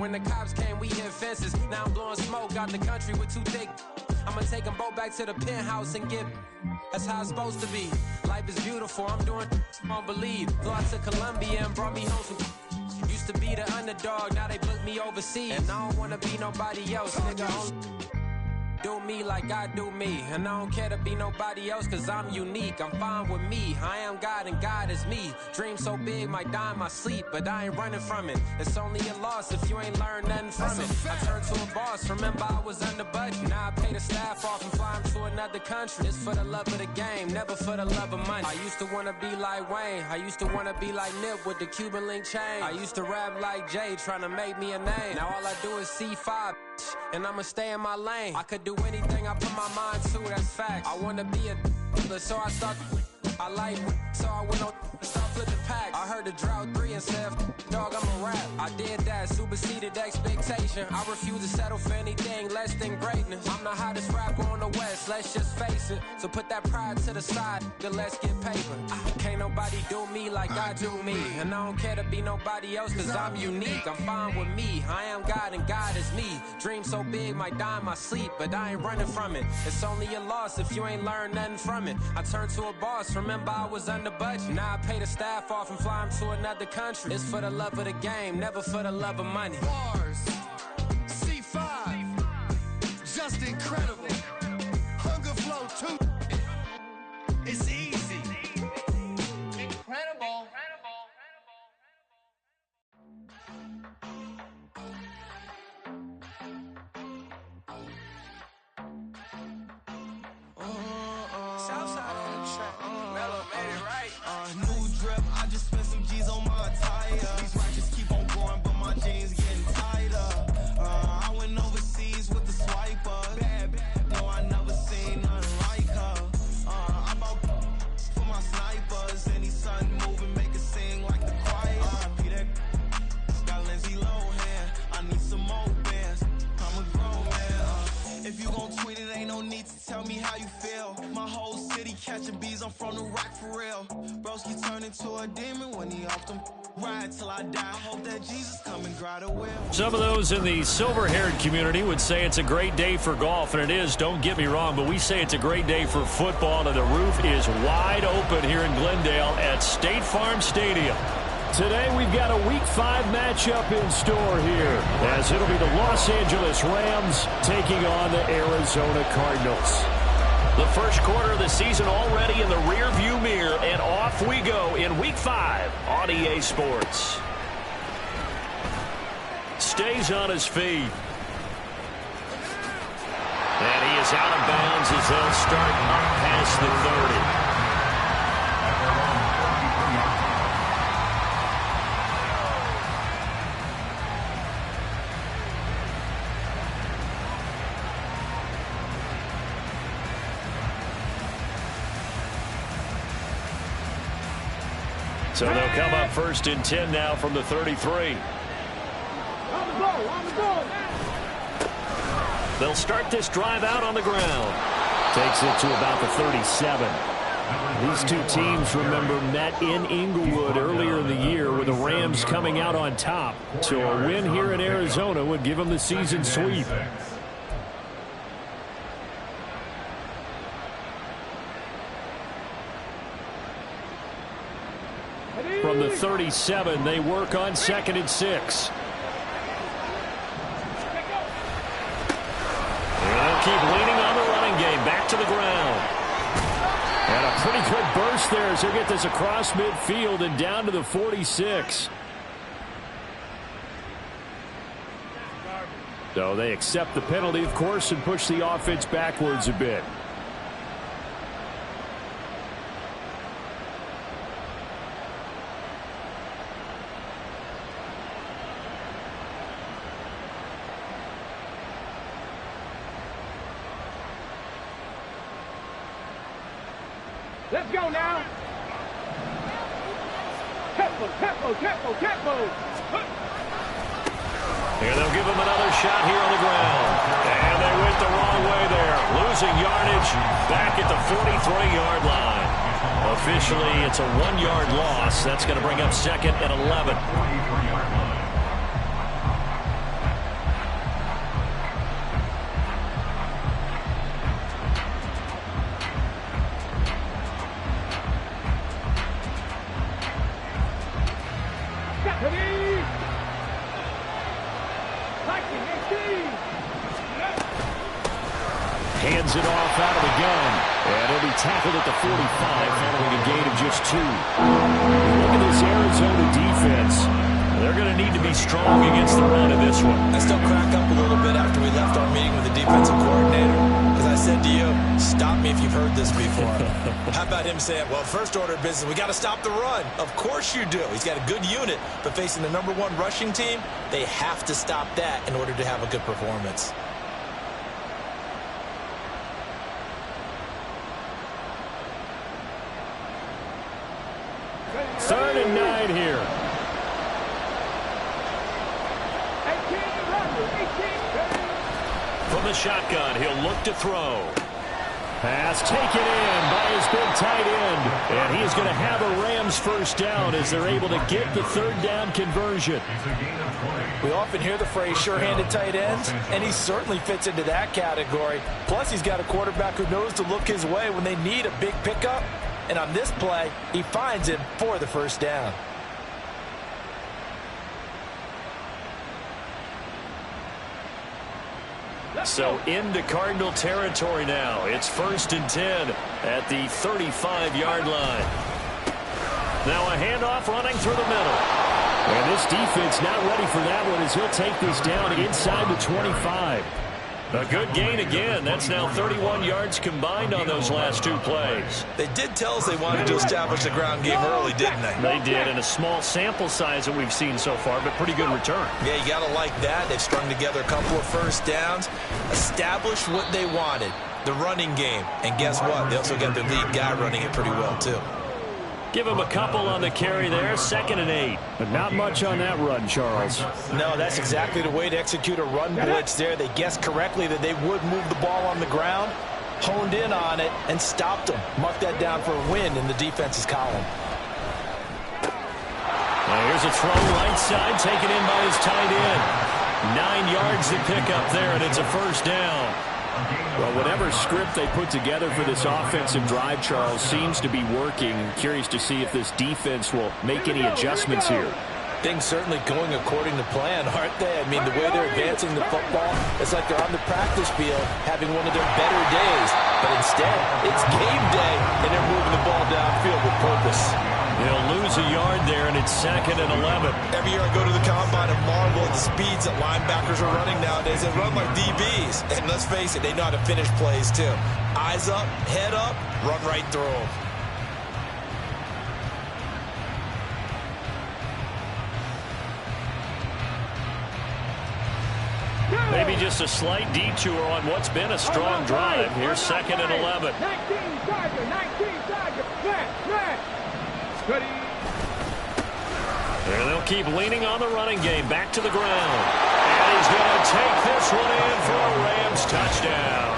When the cops came, we hit fences. Now I'm blowing smoke out the country with too thick. I'ma take them both back to the penthouse and get. That's how it's supposed to be. Life is beautiful, I'm doing won't believe. Flew out to Colombia and brought me home some. Used to be the underdog, now they book me overseas. And I don't wanna be nobody else, nigga. Do me like I do me. And I don't care to be nobody else, cause I'm unique. I'm fine with me, I am God and God is me. Dream so big, might die in my sleep, but I ain't running from it. It's only a loss if you ain't learned nothing from it. I turned to a boss, remember I was under budget. Now I pay the staff off and fly them to another country. It's for the love of the game, never for the love of money. I used to wanna be like Wayne, I used to wanna be like Nip with the Cuban link chain. I used to rap like Jay, trying to make me a name. Now all I do is C5, and I'ma stay in my lane. I could do anything I put my mind to, that's fact. I wanna be a so I start. I like so I went on start flipping pack. I heard the drought 3 and said, dog, I'm a rap. I did that, superseded expectation. I refuse to settle for anything less than greatness. I'm the hottest rapper on the West, let's just face it. So put that pride to the side, then let's get paper. Can't nobody do me like I do me. And I don't care to be nobody else, cause I'm unique. I'm fine with me, I am God and God is me. Dream so big, might die in my sleep, but I ain't running from it. It's only a loss if you ain't learned nothing from it. I turned to a boss, remember I was under budget. Now I pay the staff off and fly them to another country. It's for the love of the game, never for the love of money. Bars, C5, just incredible. Hunger Flow 2, it's easy. Incredible. Southside on the track, Mellow made it right. New drip, I just spent some G's on my attire. These ratchets keep on going, but my jeans getting tighter. I went overseas with the swiper. Bad, no, I never seen nothing like her. I bought for my snipers. Any sun moving, make it sing like the choir. Peter got Lindsay Lohan. I need some more bands. I'm a grown man. If you gon' tweet it, ain't no need to tell me how you feel. My whole city catching bees, I'm from the rock for real. Broski turned into a demon when he off them. Ride till I die, hope that Jesus come and grab the wheel. Some of those in the silver-haired community would say it's a great day for golf, and it is, don't get me wrong, but we say it's a great day for football, and the roof is wide open here in Glendale at State Farm Stadium. Today we've got a Week 5 matchup in store here, as it'll be the Los Angeles Rams taking on the Arizona Cardinals. The first quarter of the season already in the rearview mirror, and off we go in Week 5 on EA Sports. Stays on his feet. And he is out of bounds as they'll start up past the 30. So they'll come up 1st and 10 now from the 33. They'll start this drive out on the ground. Takes it to about the 37. These two teams, remember, met in Inglewood earlier in the year with the Rams coming out on top. So a win here in Arizona would give them the season sweep. From the 37, they work on 2nd and 6. And they'll keep leaning on the running game. Back to the ground. And a pretty good burst there as they get this across midfield and down to the 46. So they accept the penalty, of course, and push the offense backwards a bit. Let's go now. Tempo. And they'll give him another shot here on the ground. And they went the wrong way there. Losing yardage back at the 43-yard line. Officially, it's a 1-yard loss. That's going to bring up 2nd and 11. Hands it off out of the gun. And he'll be tackled at the 45 following a gain of just 2. Look at this Arizona defense. They're going to need to be strong against the run in this one. I still crack up a little bit after we left our meeting with the defensive coordinator. Because I said to you, stop me if you've heard this before. How about him saying, well, first order of business, we got to stop the run. Of course you do. He's got a good unit. But facing the #1 rushing team, they have to stop that in order to have a good performance. Third and 9 here. From the shotgun, he'll look to throw. Pass taken in by his big tight end. And he is going to have a Rams first down as they're able to get the third down conversion. We often hear the phrase sure-handed tight ends, and he certainly fits into that category. Plus, he's got a quarterback who knows to look his way when they need a big pickup. And on this play, he finds him for the first down. So into Cardinal territory now. It's 1st and 10 at the 35-yard line. Now a handoff running through the middle. And this defense not ready for that one as he'll take this down inside the 25. A good gain again. That's now 31 yards combined on those last 2 plays. They did tell us they wanted to establish the ground game early, didn't they? They did, in a small sample size that we've seen so far, but pretty good return. Yeah, you got to like that. They've strung together a couple of first downs, established what they wanted, the running game. And guess what? They also got their lead guy running it pretty well, too. Give him a couple on the carry there, 2nd and 8. But not much on that run, Charles. No, that's exactly the way to execute a run blitz there. They guessed correctly that they would move the ball on the ground, honed in on it, and stopped them. Mark that down for a win in the defense's column. Now here's a throw right side, taken in by his tight end. 9 yards to pick up there, and it's a first down. Well, whatever script they put together for this offensive drive, Charles, seems to be working. Curious to see if this defense will make any adjustments here. Things certainly going according to plan, aren't they? I mean, the way they're advancing the football, it's like they're on the practice field having one of their better days. But instead, it's game day, and they're moving the ball downfield with purpose. They'll lose a yard there, and it's 2nd and 11. Every year I go to the combine and marvel at the speeds that linebackers are running nowadays. They run like DBs. And let's face it, they know how to finish plays, too. Eyes up, head up, run right through them. Maybe just a slight detour on what's been a strong drive. Here's 2nd and 11. 19 Dodger, man. There they'll keep leaning on the running game. Back to the ground. And he's going to take this one in for a Rams touchdown.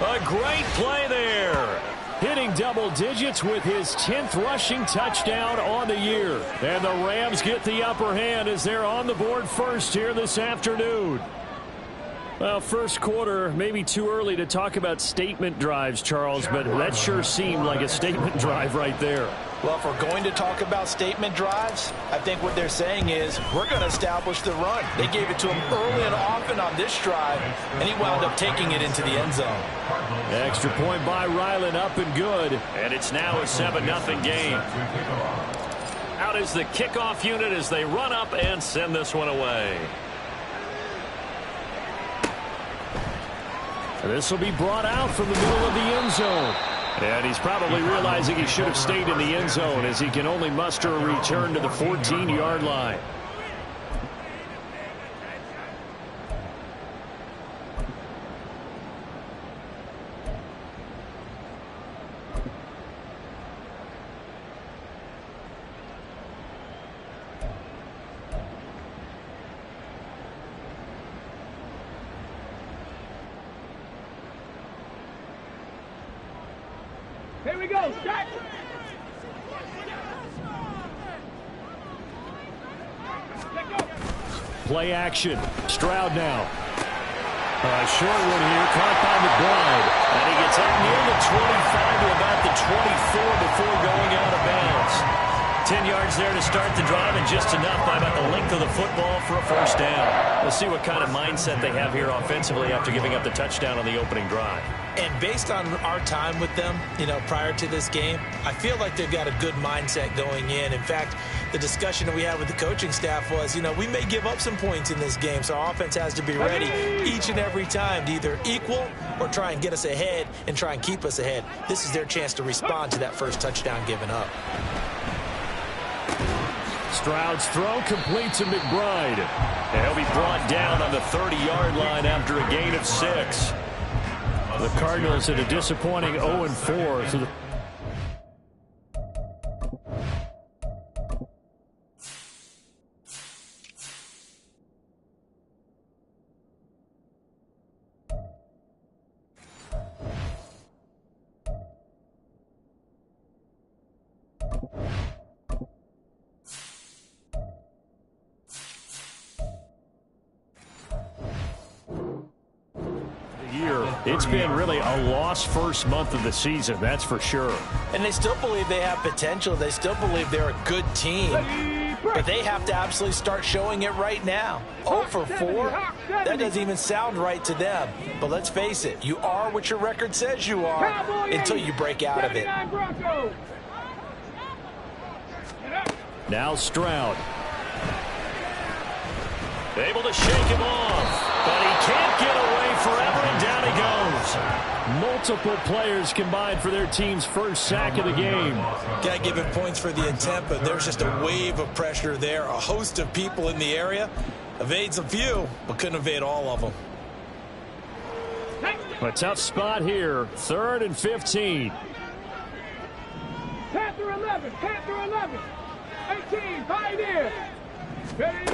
A great play there. Hitting double digits with his 10th rushing touchdown on the year. And the Rams get the upper hand as they're on the board first here this afternoon. Well, first quarter, maybe too early to talk about statement drives, Charles, but that sure seemed like a statement drive right there. Well, if we're going to talk about statement drives, I think what they're saying is we're going to establish the run. They gave it to him early and often on this drive, and he wound up taking it into the end zone. Extra point by Ryland, up and good. And it's now a 7-0 game. Out is the kickoff unit as they run up and send this one away. This will be brought out from the middle of the end zone. And he's probably realizing he should have stayed in the end zone as he can only muster a return to the 14-yard line. Here we go, start. Play action. Stroud now. Short one here, caught by McBride. And he gets up near the 25 to about the 24 before going out of bounds. 10 yards there to start the drive, and just enough by about the length of the football for a first down. We'll see what kind of mindset they have here offensively after giving up the touchdown on the opening drive. And based on our time with them, prior to this game, I feel like they've got a good mindset going in. In fact, the discussion that we had with the coaching staff was, we may give up some points in this game, so our offense has to be ready each and every time to either equal or try and get us ahead and try and keep us ahead. This is their chance to respond to that first touchdown given up. Stroud's throw complete to McBride. And he'll be brought down on the 30-yard line after a gain of 6. The Cardinals at a disappointing 0-4. So it's been really a lost first month of the season, that's for sure. And they still believe they have potential. They still believe they're a good team. But they have to absolutely start showing it right now. 0 for 4? That doesn't even sound right to them. But let's face it, you are what your record says you are until you break out of it. Now Stroud. Able to shake him off, but he can't get away forever, and down he goes. Multiple players combined for their team's first sack of the game. Got to give him points for the attempt, but there's just a wave of pressure there. A host of people in the area. Evades a few, but couldn't evade all of them. A tough spot here. 3rd and 15. Panther 11, Panther 11. 18, Pioneer. Ready.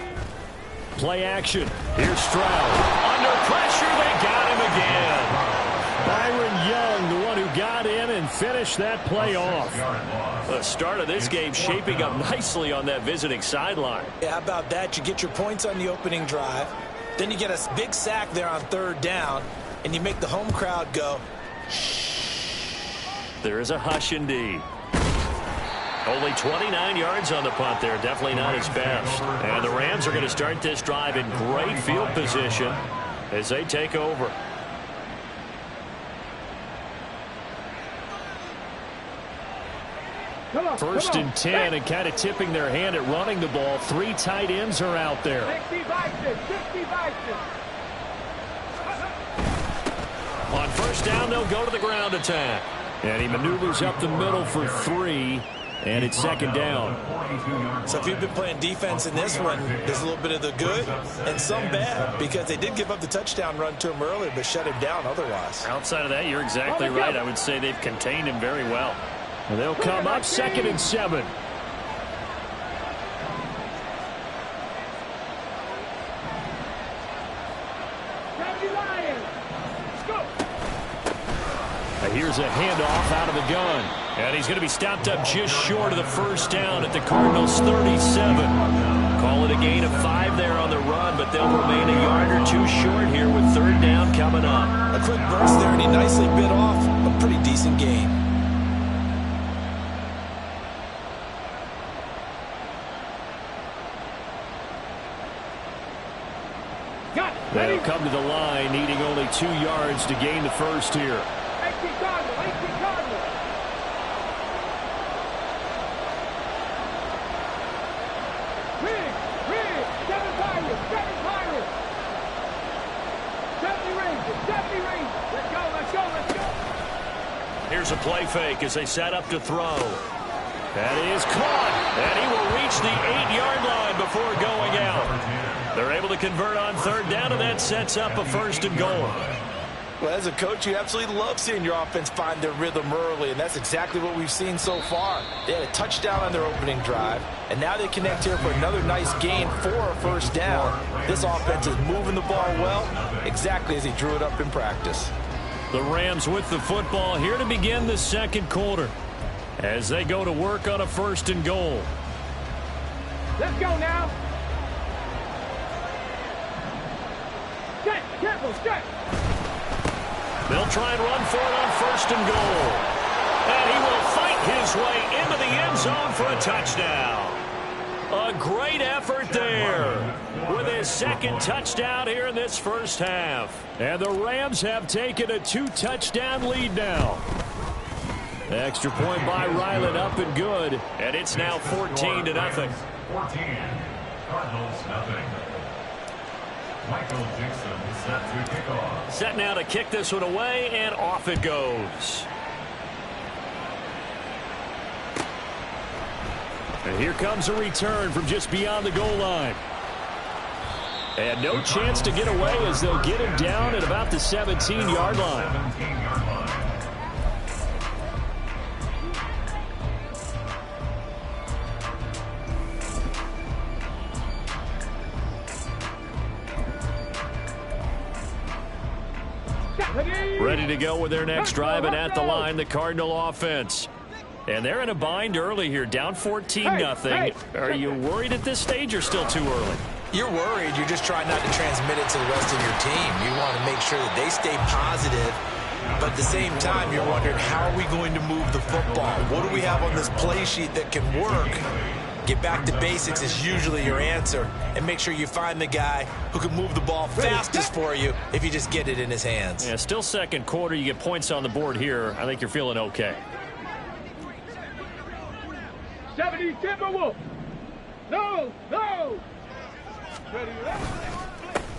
Play action. Here's Stroud. Under pressure, they got him again. Byron Young, the one who got in and finished that play off. The start of this game shaping up nicely on that visiting sideline. Yeah, how about that? You get your points on the opening drive. Then you get a big sack there on 3rd down, and you make the home crowd go, shh. There is a hush indeed. Only 29 yards on the punt there. Definitely not his best. And the Rams are going to start this drive in great field position as they take over. First and 10, and kind of tipping their hand at running the ball. 3 tight ends are out there. 60 Bison, 60 Bison. On first down, they'll go to the ground attack. And he maneuvers up the middle for 3. And it's 2nd down. So if you've been playing defense in this one, there's a little bit of the good and some bad, because they did give up the touchdown run to him earlier, but shut him down otherwise. Outside of that, you're exactly right. I would say they've contained him very well. And they'll come up 2nd and 7. Here's a handoff out of the gun. And he's going to be stopped up just short of the first down at the Cardinals' 37. Call it a gain of 5 there on the run, but they'll remain a yard or 2 short here with 3rd down coming up. A quick burst there, and he nicely bit off a pretty decent gain. They'll come to the line, needing only 2 yards to gain the first here. 18 Cardinal, 18 Cardinal. Rig, 7 Pirates, 7 Pirates. 70 Rangers, 70 Rangers. Let's go, let's go, let's go. Here's a play fake as they set up to throw. That is caught, and he will reach the 8-yard line before going out. They're able to convert on 3rd down, and that sets up a 1st and goal. Well, as a coach, you absolutely love seeing your offense find their rhythm early, and that's exactly what we've seen so far. They had a touchdown on their opening drive, and now they connect here for another nice gain for a 1st down. This offense is moving the ball well, exactly as he drew it up in practice. The Rams with the football here to begin the 2nd quarter as they go to work on a 1st and goal. Let's go now. Set, careful, set. They'll try and run for it on 1st and goal. And he will fight his way into the end zone for a touchdown. A great effort there with his second touchdown here in this first half. And the Rams have taken a 2-touchdown lead now. Extra point by Ryland, up and good. And it's now 14-0. 14. Cardinals nothing. Michael Dixon set to kick off. Set now to kick this one away, and off it goes. And here comes a return from just beyond the goal line. And no chance to get away as they'll get him down at about the 17-yard line. 17-yard line. Ready to go with their next drive, and at the line, the Cardinal offense. And they're in a bind early here, down 14-0. Are you worried at this stage or still too early? You're worried. You're just trying not to transmit it to the rest of your team. You want to make sure that they stay positive. But at the same time, you're wondering, how are we going to move the football? What do we have on this play sheet that can work? Get back to basics is usually your answer. And make sure you find the guy who can move the ball fastest for you if you just get it in his hands. Yeah, still second quarter. You get points on the board here. I think you're feeling okay. 70 Timberwolves. No.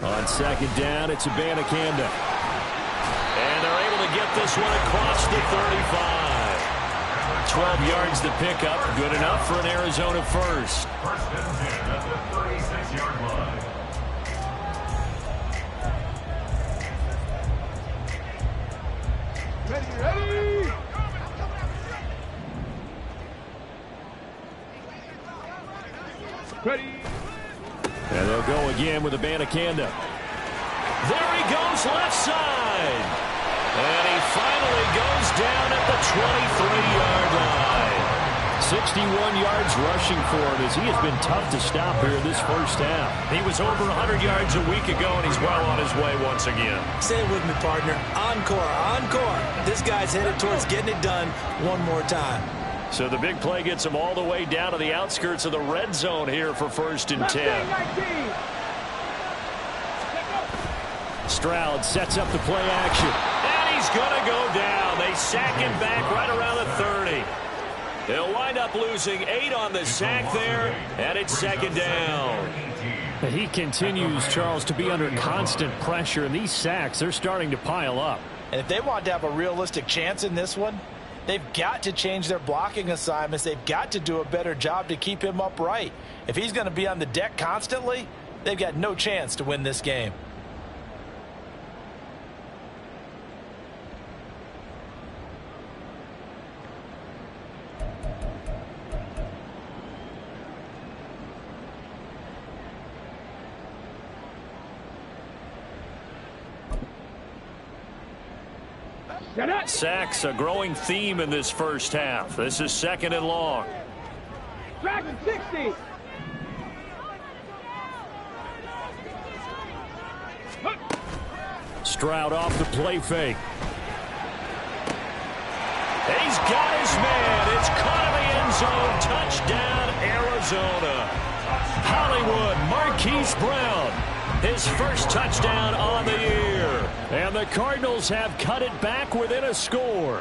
On second down, it's Abanikanda. And they're able to get this one across the 35. 12 yards to pick up. Good enough for an Arizona first. First and 10 at the 36-yard line. Ready. And they'll go again with Abanikanda. There he goes, left side. And he finally goes down at the 23-yard line. 61 yards rushing for him as he has been tough to stop here in this first half. He was over 100 yards a week ago, and he's well on his way once again. Say it with me, partner. Encore. This guy's headed towards getting it done one more time. So the big play gets him all the way down to the outskirts of the red zone here for 1st and 10. Stroud sets up the play action. And he's going to go down. They sack him back right around the 30. They'll wind up losing 8 on the sack there, and it's second down. He continues, Charles, to be under constant pressure, and these sacks, they're starting to pile up. And if they want to have a realistic chance in this one, they've got to change their blocking assignments. They've got to do a better job to keep him upright. If he's going to be on the deck constantly, they've got no chance to win this game. Sacks, a growing theme in this first half. This is 2nd and long. Dragon 60. Stroud off the play fake. He's got his man. It's caught in the end zone. Touchdown, Arizona. Hollywood, Marquise Brown. His first touchdown on the year. And the Cardinals have cut it back within a score.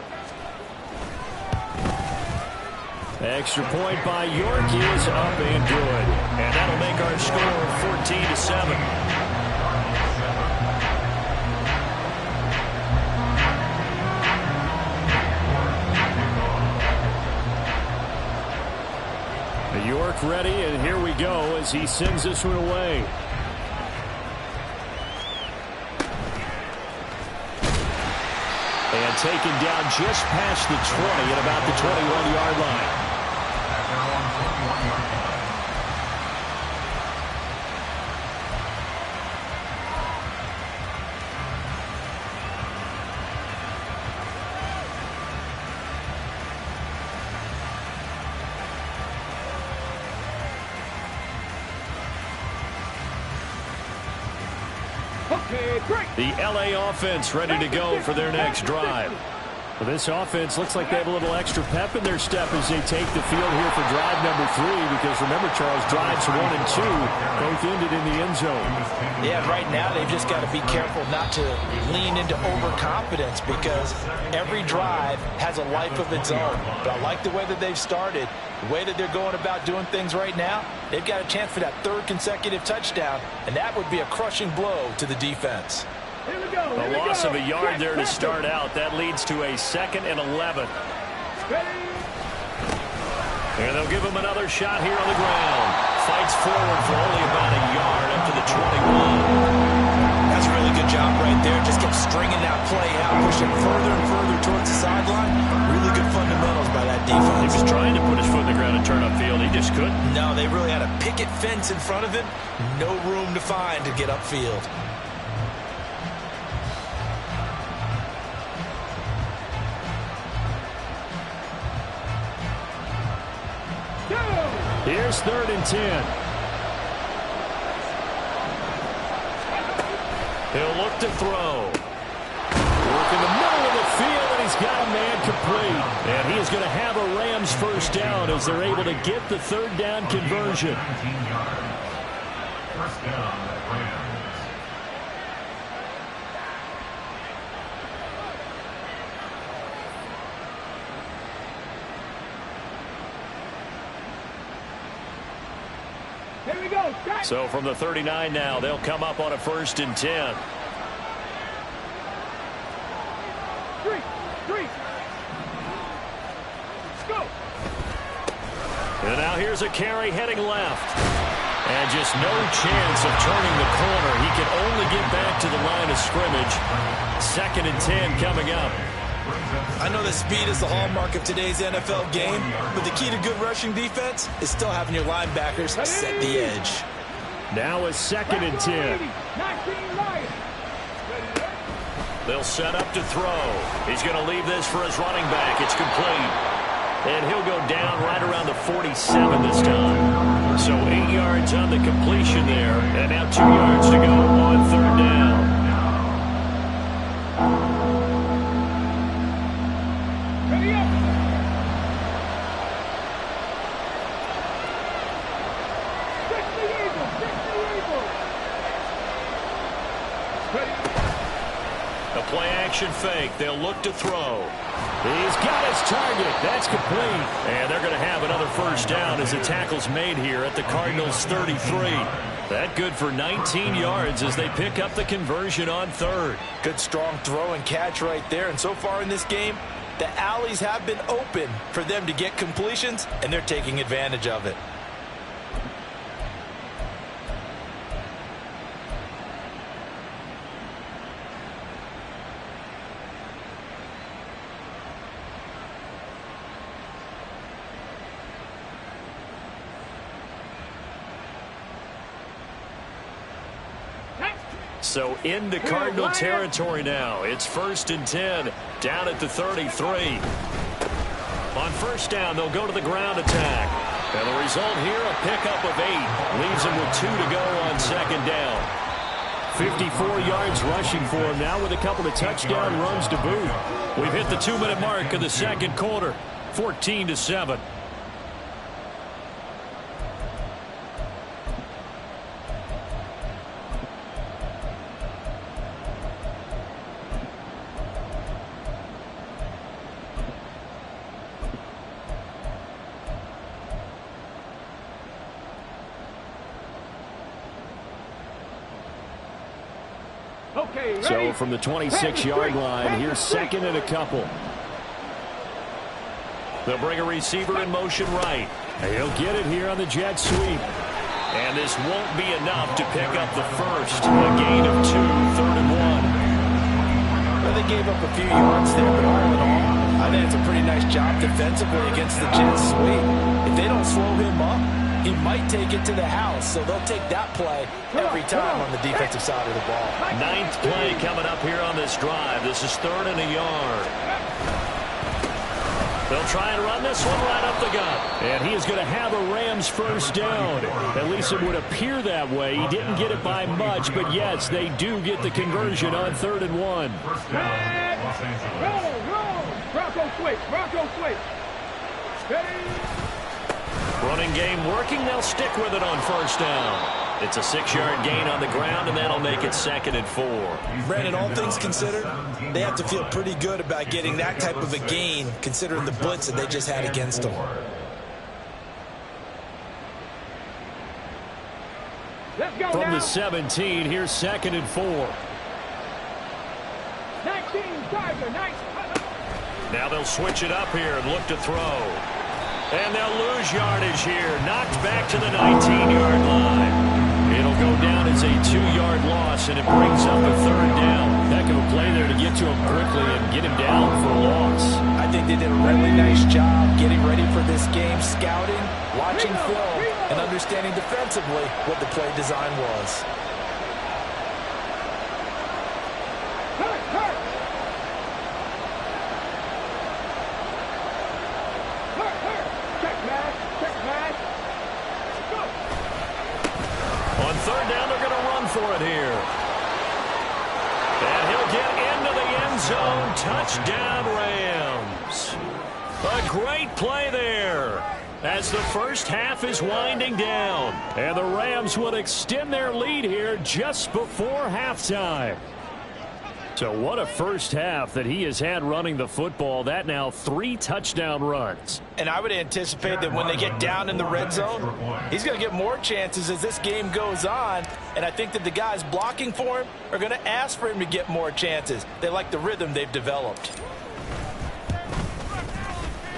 Extra point by York is up and good. And that'll make our score 14-7. York ready, and here we go as he sends this one away. And taken down just past the 20 at about the 21-yard line. The LA offense ready to go for their next drive. Well, this offense looks like they have a little extra pep in their step as they take the field here for drive number 3, because remember, Charles, drives 1 and 2 both ended in the end zone. Yeah, right now they've just got to be careful not to lean into overconfidence, because every drive has a life of its own. But I like the way that they've started, the way that they're going about doing things right now. They've got a chance for that 3rd consecutive touchdown, and that would be a crushing blow to the defense. A loss of a yard there to start out. That leads to a 2nd and 11. And they'll give him another shot here on the ground. Fights forward for only about a yard up to the 21. That's a really good job right there. Just kept stringing that play out, pushing further and further towards the sideline. Really good fundamentals by that defense. He was trying to put his foot in the ground and turn upfield. He just couldn't. No, they really had a picket fence in front of him. No room to find to get upfield. Here's 3rd and 10. He'll look to throw. Work in the middle of the field, and he's got a man complete. And he is going to have a Rams first down as they're able to get the 3rd down conversion. 19 yards. First down, Rams. Here we go. So from the 39 now, they'll come up on a 1st and 10. 3. Go. And now here's a carry heading left. And just no chance of turning the corner. He can only get back to the line of scrimmage. 2nd and 10 coming up. I know that speed is the hallmark of today's NFL game, but the key to good rushing defense is still having your linebackers set the edge. Now a 2nd and 10. They'll set up to throw. He's going to leave this for his running back. It's complete. And he'll go down right around the 47 this time. So 8 yards on the completion there. And now 2 yards to go on 3rd down. Play-action fake. They'll look to throw. He's got his target. That's complete. And they're going to have another first down as the tackle's made here at the Cardinals' 33. That good for 19 yards as they pick up the conversion on 3rd. Good strong throw and catch right there. And so far in this game, the alleys have been open for them to get completions, and they're taking advantage of it. So into Cardinal territory now. It's 1st and 10 down at the 33. On 1st down, they'll go to the ground attack. And the result here, a pickup of 8. Leaves them with 2 to go on 2nd down. 54 yards rushing for him now with a couple of touchdown runs to boot. We've hit the 2-minute mark of the 2nd quarter. 14-7. So from the 26-yard line, here's 2nd and a couple. They'll bring a receiver in motion right. He'll get it here on the jet sweep. And this won't be enough to pick up the first. A gain of 2, 3rd and 1. Well, they gave up a few yards there, but all in all, I think it's a pretty nice job defensively against the jet sweep. If they don't slow him up, he might take it to the house, so they'll take that play every time on the defensive side of the ball. 9th play coming up here on this drive. This is 3rd and a yard. They'll try and run this one right up the gut. And he is going to have a Rams first down. At least it would appear that way. He didn't get it by much, but yes, they do get the conversion on 3rd and 1. First down, Los Angeles. Roll! Bronco switch. Bronco switch. Ready? Running game working. They'll stick with it on first down. It's a 6-yard gain on the ground, and that'll make it 2nd and 4. Brandon, all things considered, they have to feel pretty good about getting that type of a gain, considering the blitz that they just had against them. Let's go From now. the 17, here's 2nd and 4. 19, Tiger, 19. Now they'll switch it up here and look to throw. And they'll lose yardage here. Knocked back to the 19-yard line. It'll go down as a 2-yard loss, and it brings up a 3rd down. Heck of a play there to get to him quickly and get him down for a loss. I think they did a really nice job getting ready for this game, scouting, watching film, and understanding defensively what the play design was. On 3rd down, they're going to run for it here. And he'll get into the end zone. Touchdown, Rams. A great play there as the first half is winding down. And the Rams would extend their lead here just before halftime. So what a first half that he has had running the football. That now 3 touchdown runs. And I would anticipate that when they get down in the red zone, he's going to get more chances as this game goes on. And I think that the guys blocking for him are going to ask for him to get more chances. They like the rhythm they've developed.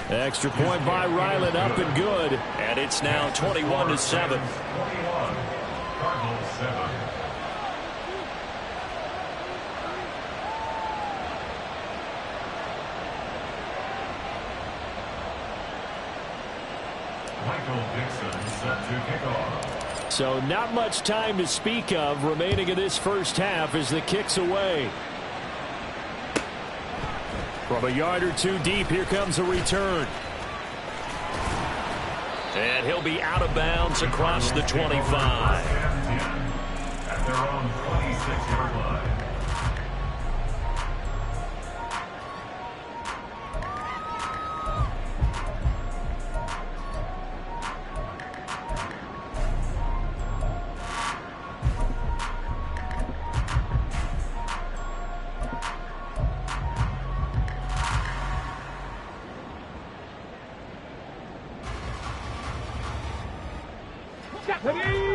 Extra point by Ryland, up and good. And it's now 21-7. 21. Cardinals 7. Michael Dixon set to kick off. So not much time to speak of remaining in this first half as the kick's away. From a yard or 2 deep, here comes a return. And he'll be out of bounds across the 25. At their own 26-yard line.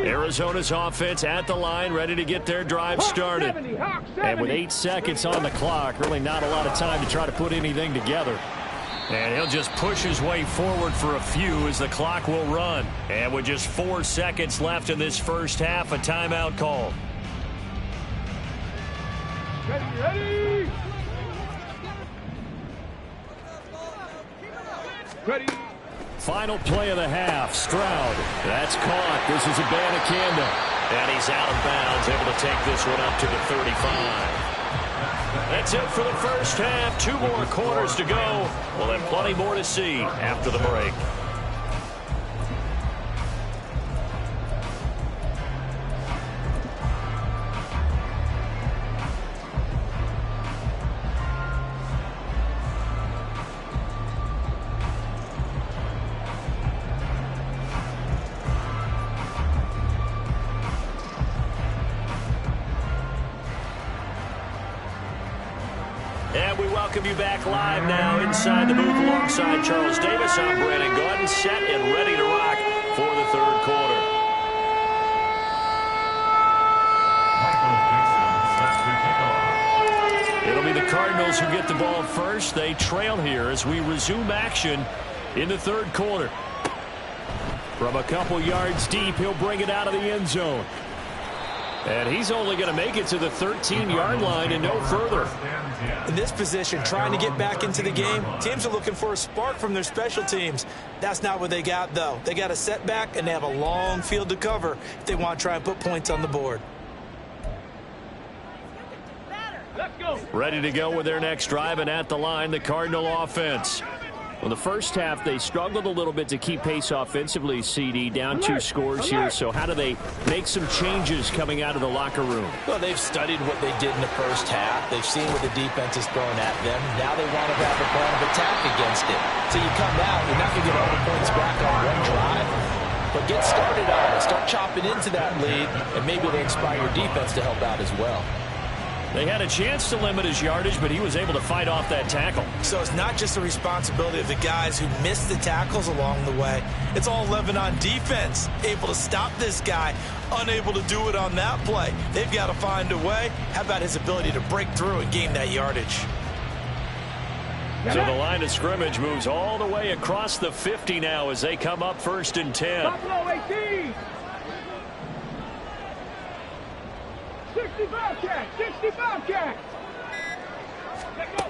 Arizona's offense at the line, ready to get their drive started. And with 8 seconds on the clock, really not a lot of time to try to put anything together. And he'll just push his way forward for a few as the clock will run. And with just 4 seconds left in this first half, a timeout call. Ready. Ready. Final play of the half, Stroud. That's caught. This is Abanikanda. And he's out of bounds, able to take this one up to the 35. That's it for the first half. 2 more quarters to go. We'll have plenty more to see after the break. And we welcome you back live now inside the booth alongside Charles Davis. I'm Brandon Gordon, set and ready to rock for the 3rd quarter. Michael Dixon set to kick off. It'll be the Cardinals who get the ball first. They trail here as we resume action in the 3rd quarter. From a couple yards deep, he'll bring it out of the end zone. And he's only going to make it to the 13-yard line and no further. In this position, trying to get back into the game, teams are looking for a spark from their special teams. That's not what they got, though. They got a setback, and they have a long field to cover if they want to try and put points on the board. Let's go. Ready to go with their next drive, and at the line, the Cardinal offense. Well, the first half, they struggled a little bit to keep pace offensively, CD, down 2 scores here. So how do they make some changes coming out of the locker room? Well, they've studied what they did in the first half. They've seen what the defense is throwing at them. Now they want to have a plan of attack against it. So you come out, you're not going to get all the points back on one drive. But get started on it. Start chopping into that lead, and maybe it'll inspire your defense to help out as well. They had a chance to limit his yardage, but he was able to fight off that tackle. So it's not just the responsibility of the guys who missed the tackles along the way. It's all 11 on defense, able to stop this guy, unable to do it on that play. They've got to find a way. How about his ability to break through and gain that yardage? So the line of scrimmage moves all the way across the 50 now as they come up 1st and 10. Buffalo 18. 65 catch. 65 catch. Let go.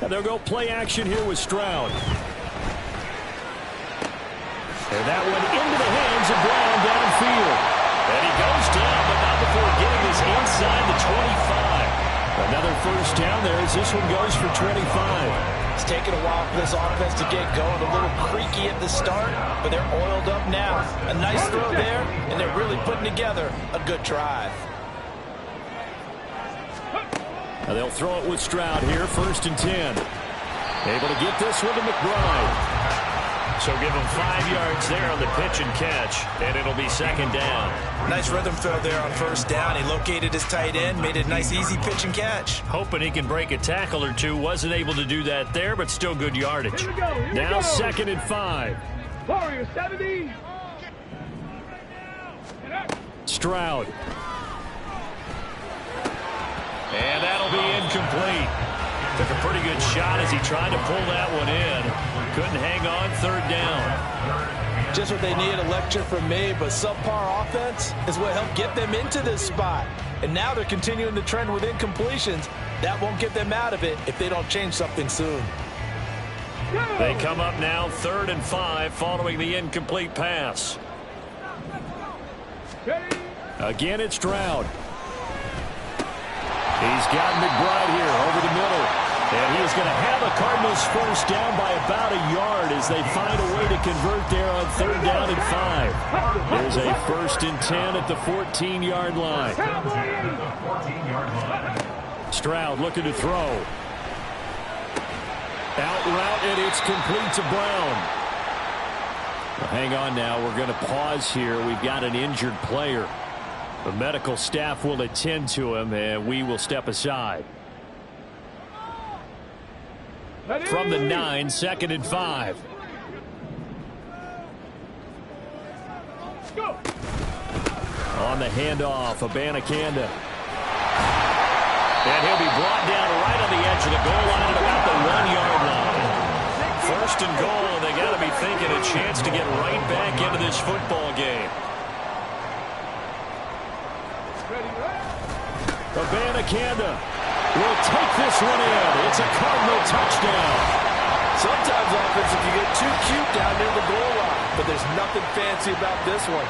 And they'll go play action here with Stroud. And that one into the hands of Brown downfield. And he goes down, but not before getting us inside the 25. Another first down there as this one goes for 25. It's taken a while for this offense to get going. A little creaky at the start, but they're oiled up now. A nice throw there, and they're really putting together a good drive. Now they'll throw it with Stroud here, 1st and 10. Able to get this one to McBride. So give him 5 yards there on the pitch and catch, and it'll be 2nd down. Nice rhythm throw there on 1st down. He located his tight end, made it a nice, easy pitch and catch. Hoping he can break a tackle or two. Wasn't able to do that there, but still good yardage. Now 2nd and 5. Warriors 70. Stroud. And that'll be incomplete. Took a pretty good shot as he tried to pull that one in. Couldn't hang on, 3rd down. Just what they need, a lecture from me, but subpar offense is what helped get them into this spot. And now they're continuing the trend with incompletions. That won't get them out of it if they don't change something soon. They come up now 3rd and 5 following the incomplete pass. Again, it's Stroud. He's got McBride here over the middle. And he is going to have the Cardinals first down by about a yard as they find a way to convert there on 3rd down and 5. There's a 1st and 10 at the 14-yard line. Stroud looking to throw. Out route, and it's complete to Brown. Well, hang on now. We're going to pause here. We've got an injured player. The medical staff will attend to him, and we will step aside. From the 9, 2nd and 5. On the handoff, Abanikanda. And he'll be brought down right on the edge of the goal line at about the 1-yard line. 1st and goal, and they got to be thinking a chance to get right back into this football game. Abanikanda will take this one in. It's a Cardinal touchdown. Sometimes offense, if you get too cute down near the goal line, but there's nothing fancy about this one.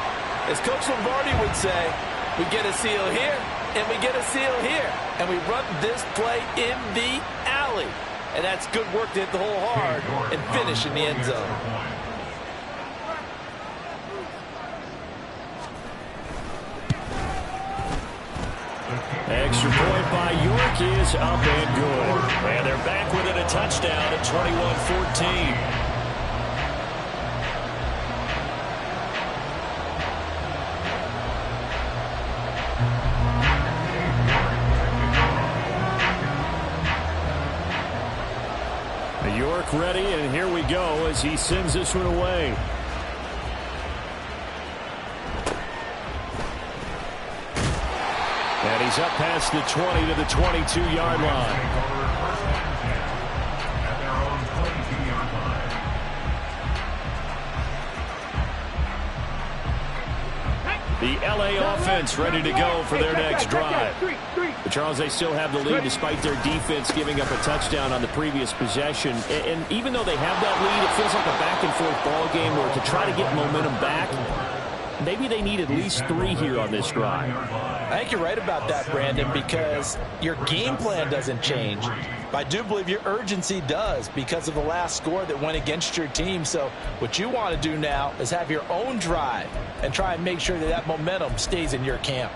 As Coach Lombardi would say, we get a seal here, and we get a seal here, and we run this play in the alley. And that's good work to hit the hole hard and finish in the end zone. Extra point by York is up and good. And they're back within a touchdown at 21-14. York ready, and here we go as he sends this one away. And he's up past the 20 to the 22-yard line. The L.A. offense ready to go for their next drive. But Charles, they still have the lead despite their defense giving up a touchdown on the previous possession. And even though they have that lead, it feels like a back-and-forth ball game where to try to get momentum back, maybe they need at least 3 here on this drive. I think you're right about that, Brandon, because your game plan doesn't change. But I do believe your urgency does because of the last score that went against your team. So what you want to do now is have your own drive and try and make sure that that momentum stays in your camp.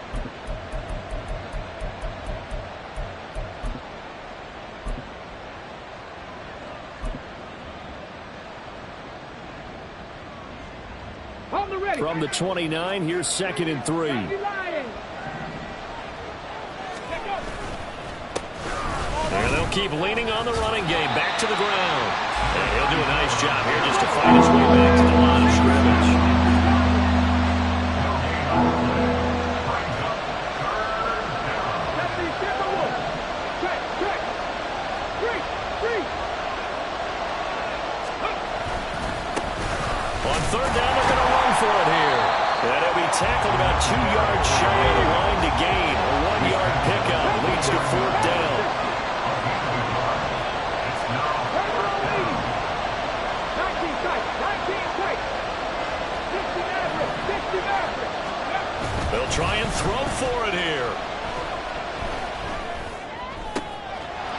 From the 29, here's 2nd and 3. And they'll keep leaning on the running game. Back to the ground. And he'll do a nice job here just to find his way back to the line of scrimmage. On 3rd down, they're going to run for it here. And he'll be tackled about 2 yards shy of the line to gain. A 1-yard pickup leads to 4th down. They'll try and throw for it here.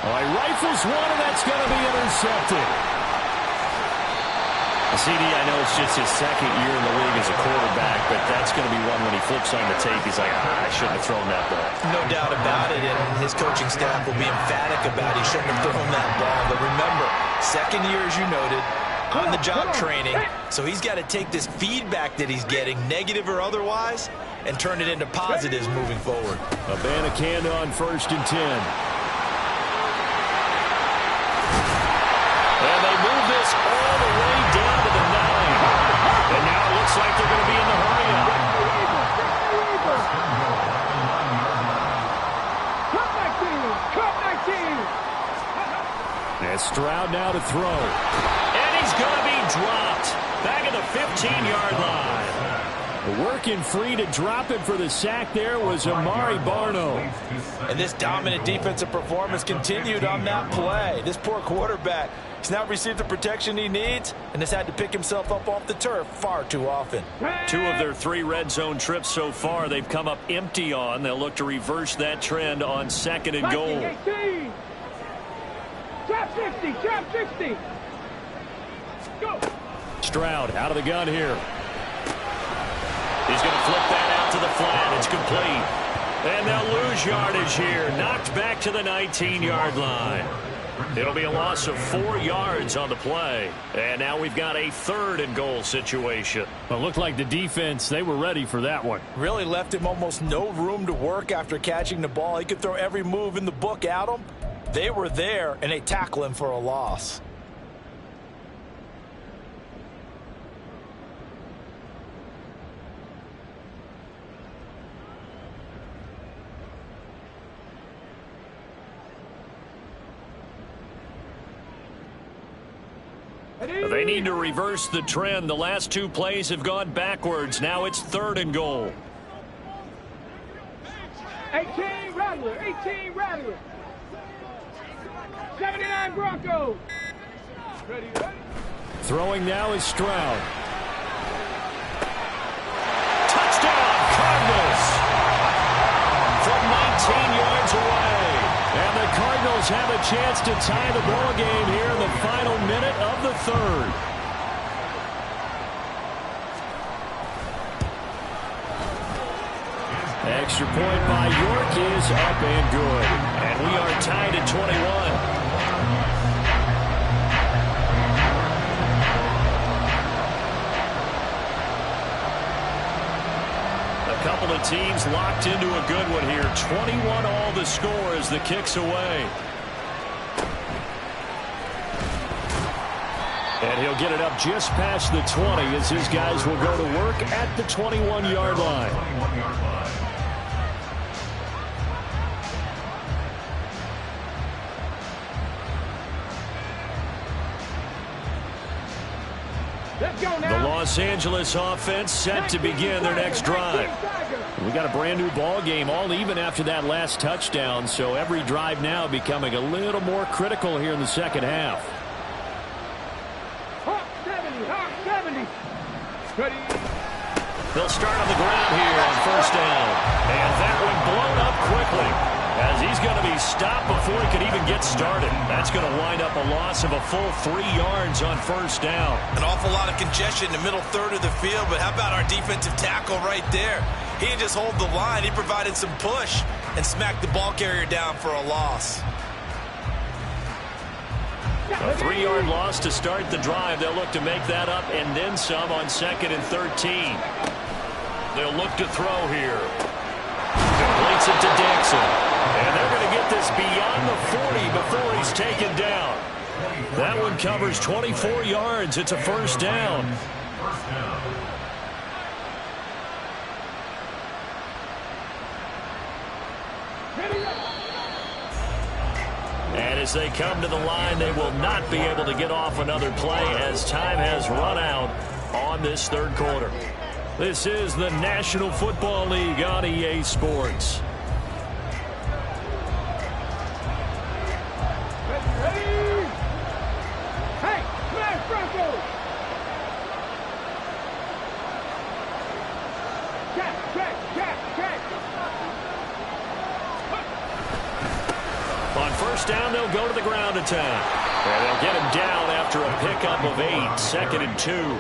All right, rifles one, and that's going to be intercepted. CD, I know it's just his 2nd year in the league as a quarterback, but that's going to be one when he flips on the tape. He's like, I shouldn't have thrown that ball. No doubt about it, and his coaching staff will be emphatic about he shouldn't have thrown that ball. But remember, 2nd year, as you noted, on-the-job training, so he's got to take this feedback that he's getting, negative or otherwise, and turn it into positives moving forward. Abanikanda on 1st and 10. And they move this all the way down to the 9. And now it looks like they're going to be in the hurry-up. And Stroud now to throw. And he's going to be dropped. Back at the 15-yard line. Working free to drop it for the sack there was Amari Barno. And this dominant defensive performance continued on that play. This poor quarterback has not received the protection he needs and has had to pick himself up off the turf far too often. 2 of their 3 red zone trips so far they've come up empty on. They'll look to reverse that trend on 2nd and goal. 18. Trap 60, trap 60. Go. Stroud out of the gun here. He's going to flip that out to the flat. It's complete. And they'll lose yardage here. Knocked back to the 19-yard line. It'll be a loss of 4 yards on the play. And now we've got a 3rd and goal situation. Well, it looked like the defense, they were ready for that one. Really left him almost no room to work after catching the ball. He could throw every move in the book at him. They were there, and they tackle him for a loss. They need to reverse the trend. The last 2 plays have gone backwards. Now it's 3rd and goal. 18 Rattler, 18 Rattler. 79 Broncos. Ready, ready. Throwing now is Stroud. Touchdown, Cardinals! From 19 yards away. And the Cardinals have a chance to tie the ball game here in the final minute of the 3rd. Extra point by York is up and good. And we are tied at 21. Couple of teams locked into a good one here. 21 all the score as the kick's away. And he'll get it up just past the 20 as his guys will go to work at the 21-yard line. The Los Angeles offense set to begin their next drive. We got a brand new ball game, all even after that last touchdown, so every drive now becoming a little more critical here in the second half. Hawk 70, Hawk 70. Ready. They'll start on the ground here on first down. And that one blown up quickly, as he's going to be stopped before he could even get started. That's going to wind up a loss of a full 3 yards on first down. An awful lot of congestion in the middle third of the field, but how about our defensive tackle right there? He didn't just hold the line, he provided some push and smacked the ball carrier down for a loss. A 3-yard loss to start the drive. They'll look to make that up and then some on 2nd and 13. They'll look to throw here. Completes it to Dixon. And they're going to get this beyond the 40 before he's taken down. That one covers 24 yards. It's a first down. And as they come to the line, they will not be able to get off another play as time has run out on this third quarter. This is the National Football League on EA Sports. Hey, smash Broncos! Catch. On first down, they'll go to the ground attack. And they'll get him down after a pickup of 8, 2nd and 2.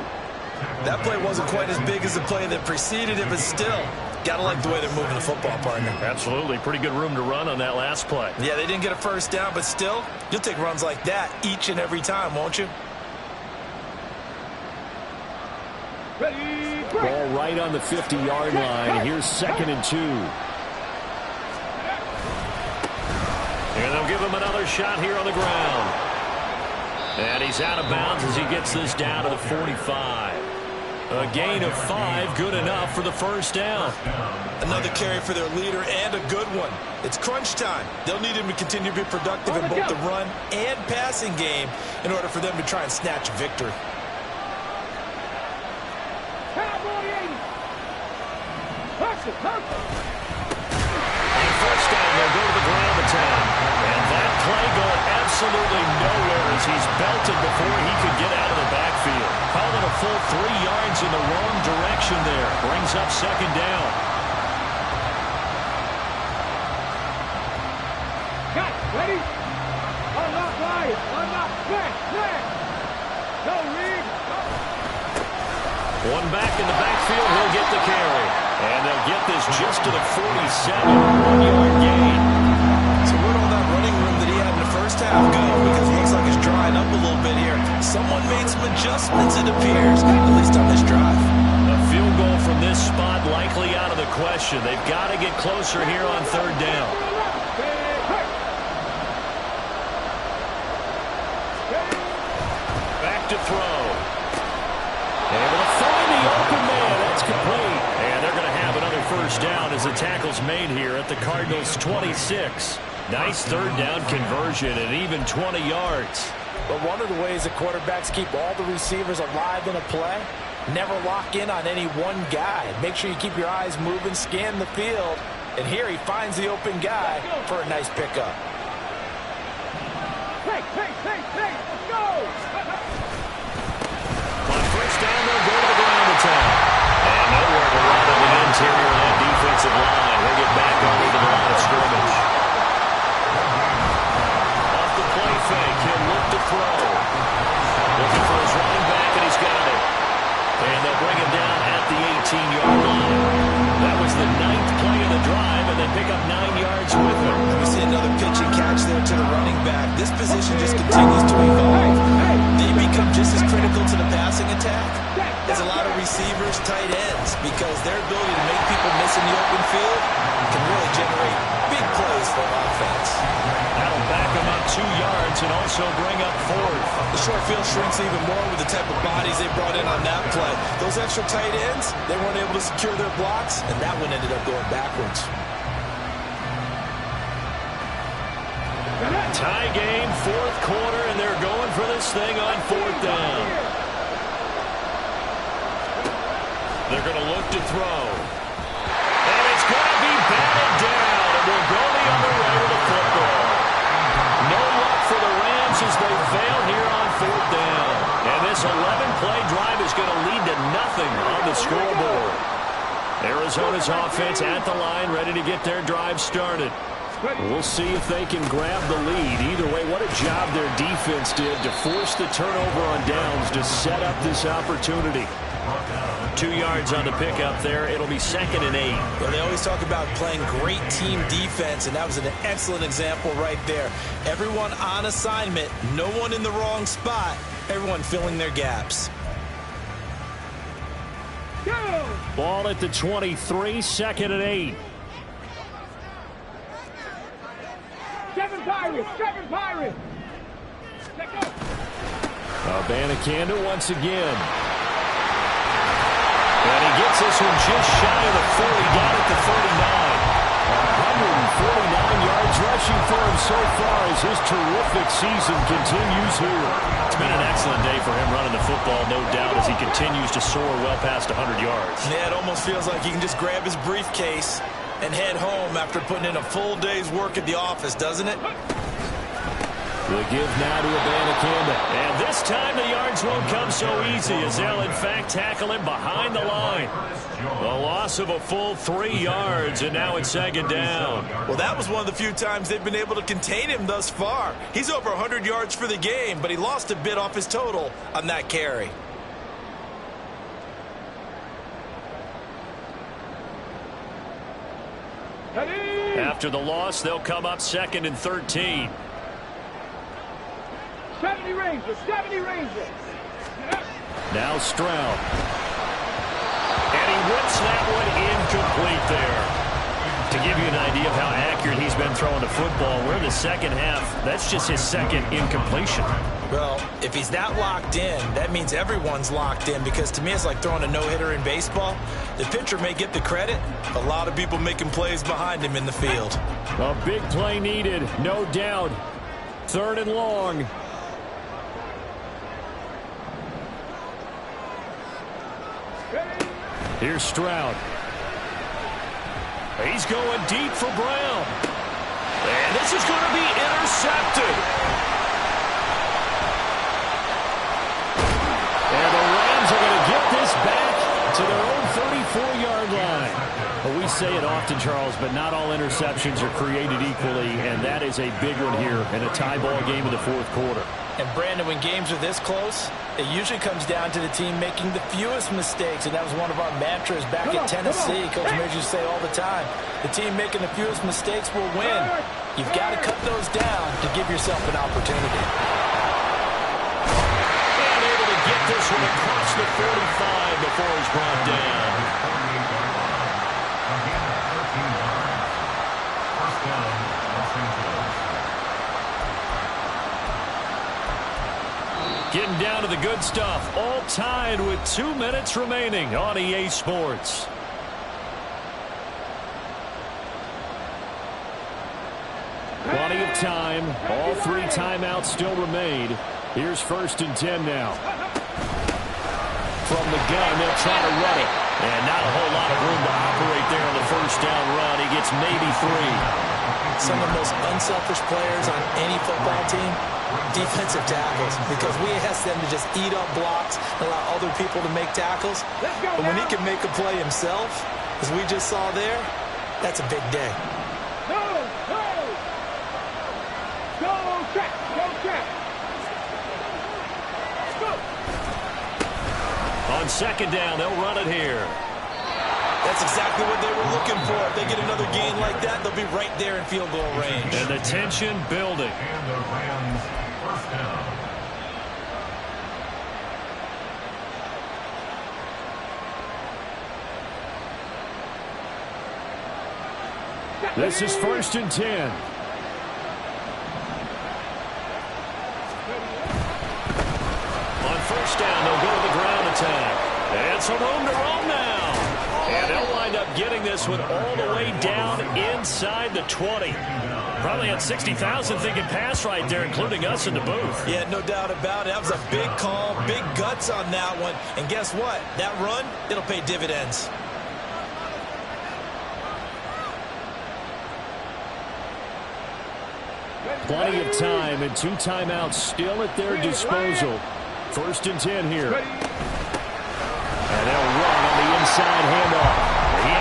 That play wasn't quite as big as the play that preceded it, but still, got to like the way they're moving the football, partner. Absolutely. Pretty good room to run on that last play. Yeah, they didn't get a first down, but still, you'll take runs like that each and every time, won't you? Ball right on the 50-yard line. Here's 2nd and 2. And they'll give him another shot here on the ground. And he's out of bounds as he gets this down to the 45. A gain of 5, good enough for the first down. Another carry for their leader and a good one. It's crunch time. They'll need him to continue to be productive in both the run and passing game in order for them to try and snatch a victory. On first down, they'll go to the ground attack. And that play going absolutely nowhere as he's belted before he could get out of the backfield. Called it a full 3 yards in the wrong direction there. Brings up 2nd down. Got it. Ready? Unlock live. Unlock. Smash. No read. One back in the backfield. He'll get the carry. And they'll get this just to the 47. 1-yard gain. So where did that running room that he had in the first half go? Because it looks like it's drying up a little bit here. Someone made some adjustments, it appears, at least on this drive. A field goal from this spot likely out of the question. They've got to get closer here on 3rd down. Back to throw. Able to find the open man. That's complete. And they're going to have another first down as the tackle's made here at the Cardinals' 26. Nice 3rd down conversion and even 20 yards. But one of the ways that quarterbacks keep all the receivers alive in a play, never lock in on any one guy. Make sure you keep your eyes moving, scan the field. And here he finds the open guy for a nice pickup. Hey, let's go! On first down, they'll go to the ground attack. And nowhere to run in the interior of that defensive line. They'll get back over the line of scrimmage. Off the play fake, he'll look to throw. Looking for his running back, and he's got it. And they'll bring him down at the 18-yard line. That was the 9th play of the drive, and they pick up 9 yards with it. We see another pitch and catch there to the running back. This position just continues to evolve. They become just as critical to the passing attack as a lot of receivers, tight ends, because their ability to make people miss in the open field can really generate big plays for offense. That'll back him up 2 yards and also bring up 4th. The short field shrinks even more with the type of bodies they brought in on that play. Those extra tight ends, they weren't able to secure their blocks, and that one ended up going backwards. Tie game, 4th quarter, and they're going for this thing on 4th down. They're going to look to throw. And it's going to be batted down, and we'll go the other way with the football. No luck for the Rams as they fail here on 4th down. And this 11-play drive is going to lead to nothing on the scoreboard. Arizona's offense at the line, ready to get their drive started. We'll see if they can grab the lead. Either way, what a job their defense did to force the turnover on downs to set up this opportunity. 2 yards on the pickup there. It'll be 2nd and 8. Well, they always talk about playing great team defense, and that was an excellent example right there. Everyone on assignment, no one in the wrong spot, everyone filling their gaps. Ball at the 23, 2nd and 8. 7 Pirates! 7 Pirates! Let go! Abanikanda once again. And he gets this one just shy of the 40, down at the 39. 149 yards rushing for him so far as his terrific season continues here. It's been an excellent day for him running the football, no doubt, as he continues to soar well past 100 yards. Yeah, it almost feels like he can just grab his briefcase and head home after putting in a full day's work at the office, doesn't it? The give now to Abanikanda. And this time the yards won't come so easy as they'll, in fact, tackle him behind the line. A loss of a full 3 yards, and now it's 2nd down. Well, that was one of the few times they've been able to contain him thus far. He's over 100 yards for the game, but he lost a bit off his total on that carry. After the loss, they'll come up 2nd and 13. 70 Rangers! 70 Rangers! Now Stroud. And he whips that one incomplete there. To give you an idea of how accurate he's been throwing the football, we're in the second half. That's just his 2nd incompletion. Well, if he's that locked in, that means everyone's locked in, because to me it's like throwing a no-hitter in baseball. The pitcher may get the credit, a lot of people making plays behind him in the field. A big play needed, no doubt. 3rd and long. Here's Stroud. He's going deep for Brown. And this is going to be intercepted. And the Rams are going to get this back to their own 34-yard line. Well, we say it often, Charles, but not all interceptions are created equally, and that is a big one here in a tie ball game in the 4th quarter. And, Brandon, when games are this close, it usually comes down to the team making the fewest mistakes, and that was one of our mantras back at Tennessee. Coach Major used to say all the time, the team making the fewest mistakes will win. You've got to cut those down to give yourself an opportunity. And able to get this one across the 45 before he's brought down. Getting down to the good stuff. All tied with 2 minutes remaining on EA Sports. Plenty of time. All 3 timeouts still remain. Here's 1st and 10 now. From the gun, they'll try to run it. And not a whole lot of room to operate there on the 1st down run. He gets maybe 3. Some of the most unselfish players on any football team, defensive tackles, because we ask them to just eat up blocks and allow other people to make tackles. But when he can make a play himself, as we just saw there, that's a big day. Go! Go! Go check! Go check! Go! On 2nd down, they'll run it here. That's exactly what they were looking for. If they get another gain like that, they'll be right there in field goal range. And the tension building. And the Rams 1st down. This is 1st and 10. On 1st down, they'll go to the ground attack. And some room to roam now. And they'll wind up getting this one all the way down inside the 20. Probably had 60,000 thinking pass right there, including us in the booth. Yeah, no doubt about it. That was a big call, big guts on that one. And guess what? That run, it'll pay dividends. Plenty of time and 2 timeouts still at their disposal. 1st and 10 here. And they'll run on the inside handoff. He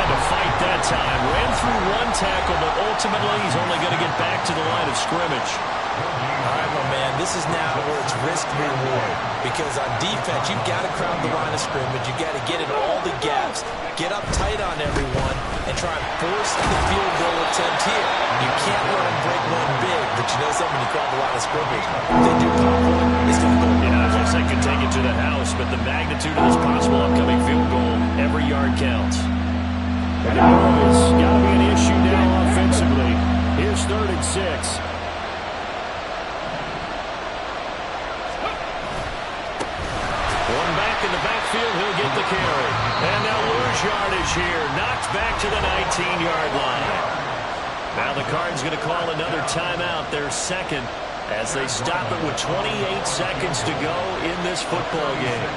time. Ran through one tackle, but ultimately he's only going to get back to the line of scrimmage. All right, my man, this is now where it's risk-reward. Because on defense, you've got to crowd the line of scrimmage. You've got to get in all the gaps, get up tight on everyone, and try and force the field goal attempt here. You can't let them break one big, but you know something, you crowd the line of scrimmage. If they do pop one, it's going to go. Yeah, as I said, could take it to the house, but the magnitude of this possible upcoming field goal, every yard counts. And it's got to be an issue now offensively. Here's 3rd and 6. In the backfield, he'll get the carry. And now lose yardage here. Knocked back to the 19-yard line. Now the Cards going to call another timeout, their second, as they stop it with 28 seconds to go in this football game.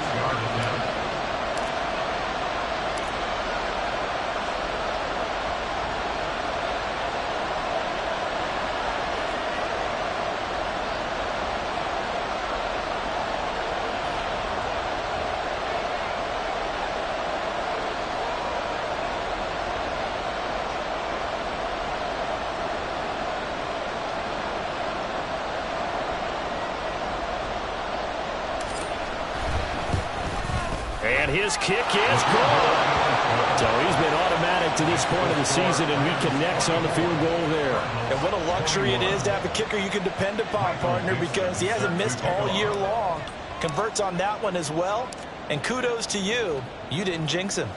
And his kick is good. So he's been automatic to this point of the season, and he connects on the field goal there. And what a luxury it is to have a kicker you can depend upon, partner, because he hasn't missed all year long. Converts on that one as well. And kudos to you. You didn't jinx him.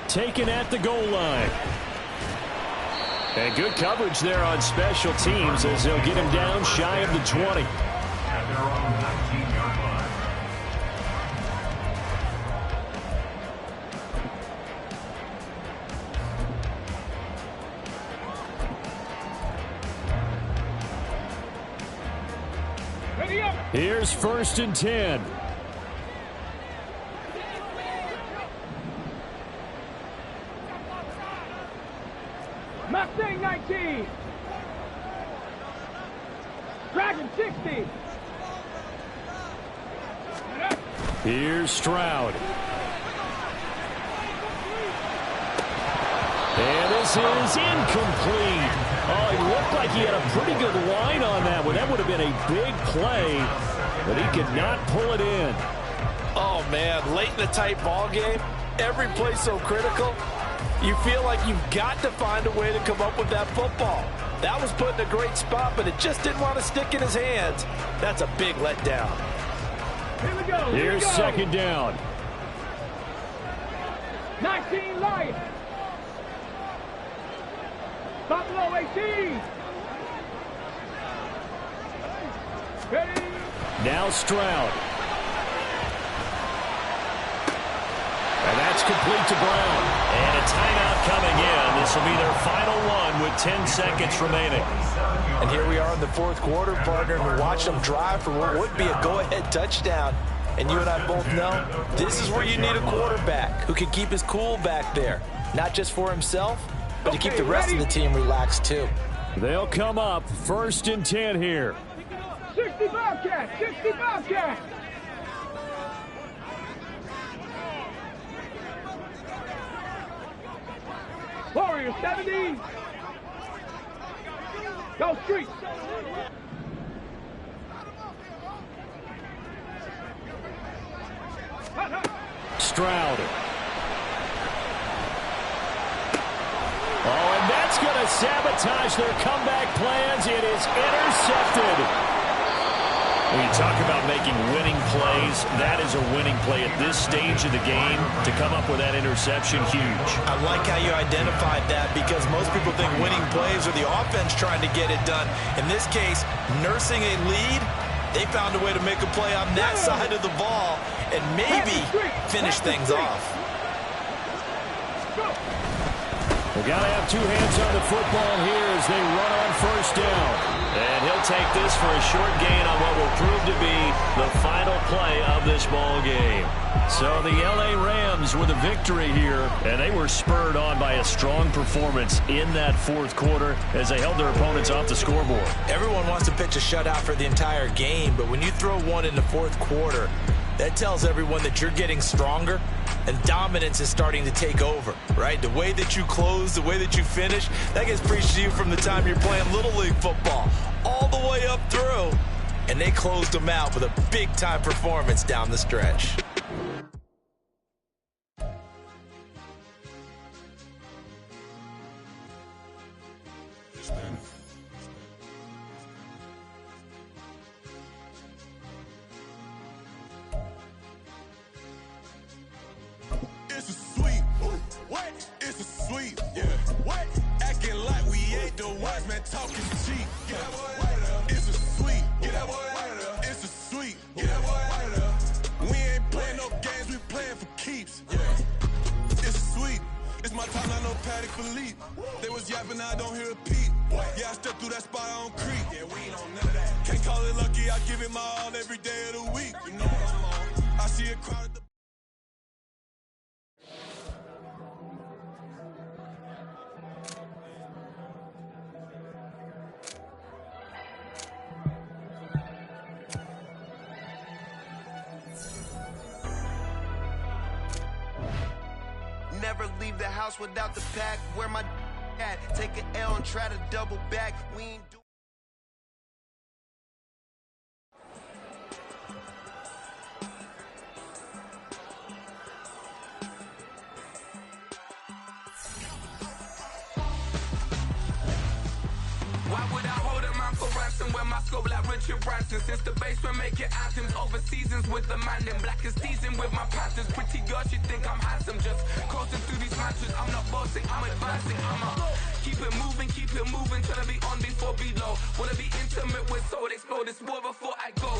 Taken at the goal line. And good coverage there on special teams as they'll get him down shy of the 20. At their own 19-yard line. Here's 1st and 10. Mustang 19. Dragon 60. Here's Stroud. And this is incomplete. Oh, he looked like he had a pretty good line on that one. That would have been a big play, but he could not pull it in. Oh, man, late in the tight ball game, every play so critical. You feel like you've got to find a way to come up with that football. That was put in a great spot, but it just didn't want to stick in his hands. That's a big letdown. Here we go. Here's 2nd down. 19 Lions. Buffalo 18. Ready. Now Stroud. And that's complete to Brown. And a timeout coming in. This will be their final one with 10 seconds remaining. And here we are in the 4th quarter, partner, and we watched them drive for what would be a go-ahead touchdown. And you and I both know this is where you need a quarterback who can keep his cool back there. Not just for himself, but to keep the rest of the team relaxed too. They'll come up 1st and 10 here. 60 Bobcats. 60 Bobcats. Warriors 70. Go Streets. Stroud. Oh, and that's going to sabotage their comeback plans. It is intercepted. When you talk about making winning plays, that is a winning play at this stage of the game. To come up with that interception, huge. I like how you identified that because most people think winning plays are the offense trying to get it done. In this case, nursing a lead, they found a way to make a play on that side of the ball and maybe finish things off. We've got to have two hands on the football here as they run on 1st down. And he'll take this for a short gain on what will prove to be the final play of this ball game. So the L.A. Rams with a victory here, and they were spurred on by a strong performance in that 4th quarter as they held their opponents off the scoreboard. Everyone wants to pitch a shutout for the entire game, but when you throw one in the 4th quarter, That tells everyone that you're getting stronger and dominance is starting to take over, right? The way that you close, the way that you finish, that gets preached to you from the time you're playing Little League football all the way up through. And they closed them out with a big-time performance down the stretch. It's a sweep. What? It's a sweep. Yeah. What? Acting like we ain't the ones, man, talking cheap. Get that boy out of there. It's a sweep. Get that boy out of there. It's a sweep. Get that boy out of there. We ain't playing no games, we playing for keeps. Yeah. It's a sweep. It's my time, I know Patty Philippe. They was yapping, I don't hear a peep. Yeah, I step through that spot, I don't creep. Yeah, we ain't on none of that. Can't call it lucky, I give it my all every day of the week. You know what I'm on. I see a crowd at the Never leave the house without the pack. Where my at? Take an L and try to double back. We ain't do. Why would I hold a man for ransom when my scope like Richard Branson? Since the basement making anthems over seasons with the man in black is seasoned with my patterns. Pretty girl, she think I'm handsome. Just coasting through these matches. I'm not bossing, I'm advancing. Keep it moving till I be on before below. Wanna be intimate with soul, explode this war before I go.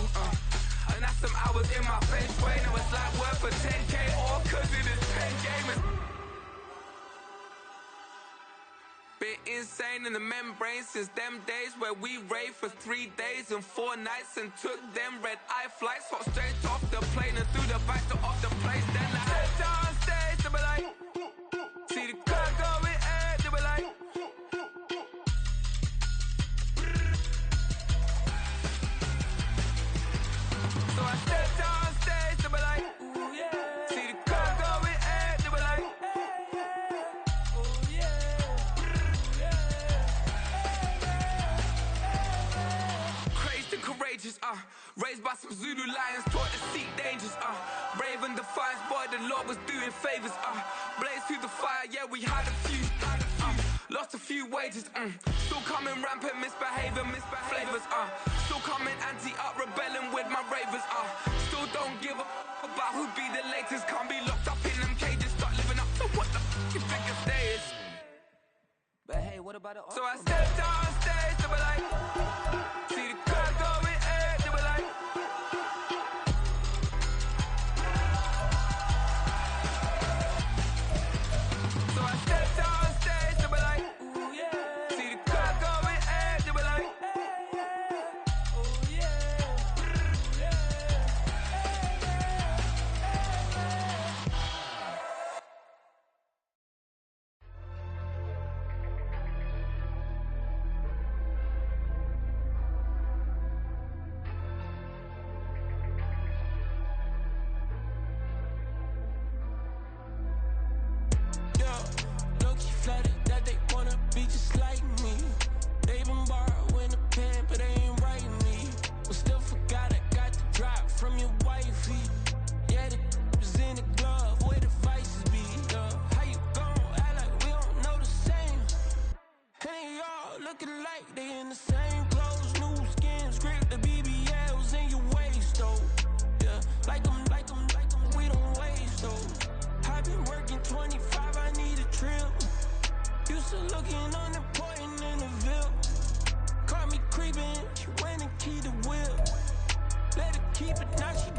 And that's some hours in my face. Way now it's like work for 10K all cause it is 10 gamers. Been insane in the membrane since them days where we raved for 3 days and 4 nights and took them red-eye flights. Hot straight off the plane and through the back door of the place. Then I head down stage, they be like, see the crowd going air, they be like, so I step down stage, they be like, ooh yeah, see the crowd going air, they be like, oh yeah. Courageous, raised by some Zulu lions, taught to seek dangers, brave and defiant, boy, the Lord was doing favors, blaze through the fire, yeah, we had a few, lost a few wages, still coming rampant, misbehaving, flavors, still coming anti-up, rebelling with my ravers, still don't give a about who be the latest, can't be locked up in them cages, start living up to what the you think your day is. But hey, what about it? So I stepped on stage, they were like, see the crowd going air, they were like, so I stepped on stage, they were like, ooh yeah, see the crowd going air, they were like, oh yeah, flattered that they wanna be just like me. They been borrowing a pen, but they ain't writing me. But still forgot I got the drop from your wifey. Yeah, the was in the glove where the vices be. How you gon' act like we don't know the same? And they all looking like they in the same clothes, new skins, grip the BBLs in your waist though. Yeah, like them, we don't waste though. I've been working 25, I need a trip. Used to looking unimportant in the Ville. Caught me creeping, she went and keyed the wheel. Let her keep it, now she